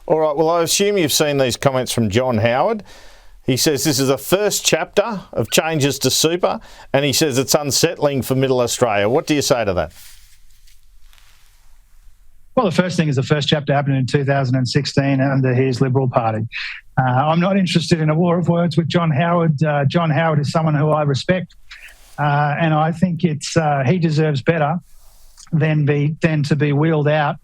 All right, well, I assume you've seen these comments from John Howard. He says this is the first chapter of changes to super, and he says it's unsettling for Middle Australia. What do you say to that? Well, the first thing is the first chapter happened in 2016 under his Liberal Party. I'm not interested in a war of words with John Howard. John Howard is someone who I respect, and I think he deserves better than to be wheeled out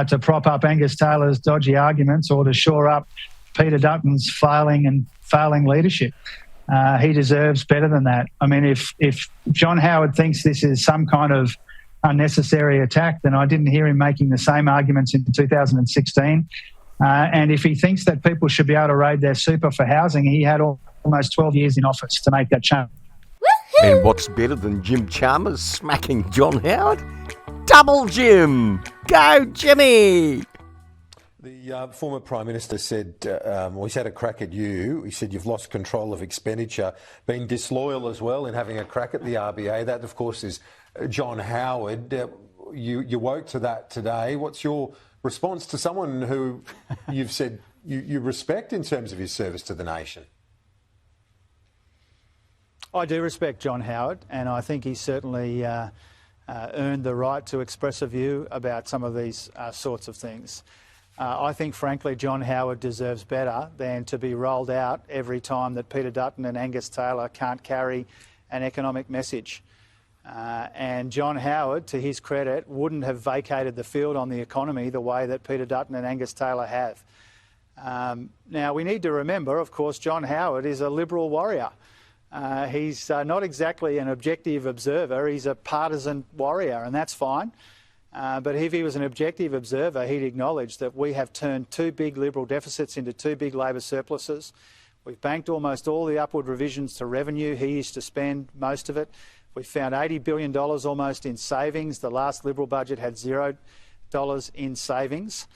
to prop up Angus Taylor's dodgy arguments or to shore up Peter Dutton's failing leadership. He deserves better than that. I mean, if John Howard thinks this is some kind of unnecessary attack, then I didn't hear him making the same arguments in 2016. And if he thinks that people should be able to raid their super for housing, he had almost 12 years in office to make that change. And what's better than Jim Chalmers smacking John Howard? Double Jim! Go Jimmy! The former Prime Minister said, he's had a crack at you. He said you've lost control of expenditure, been disloyal as well in having a crack at the RBA. That, of course, is John Howard. You woke to that today. What's your response to someone who you've said you respect in terms of his service to the nation? I do respect John Howard, and I think he's certainly earned the right to express a view about some of these sorts of things. I think, frankly, John Howard deserves better than to be rolled out every time that Peter Dutton and Angus Taylor can't carry an economic message. And John Howard, to his credit, wouldn't have vacated the field on the economy the way that Peter Dutton and Angus Taylor have. Now, we need to remember, of course, John Howard is a Liberal warrior. He's not exactly an objective observer. He's a partisan warrior, and that's fine. But if he was an objective observer, he'd acknowledge that we have turned two big Liberal deficits into two big Labor surpluses. We've banked almost all the upward revisions to revenue. He used to spend most of it. We found $80 billion almost in savings. The last Liberal budget had $0 in savings.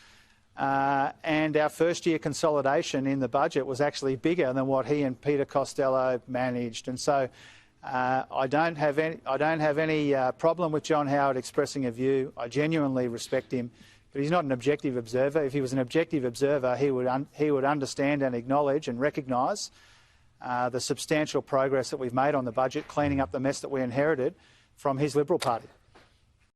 And our first year consolidation in the budget was actually bigger than what he and Peter Costello managed. And so I don't have any problem with John Howard expressing a view. I genuinely respect him, but he's not an objective observer. If he was an objective observer, he would understand and acknowledge and recognise the substantial progress that we've made on the budget, cleaning up the mess that we inherited from his Liberal Party.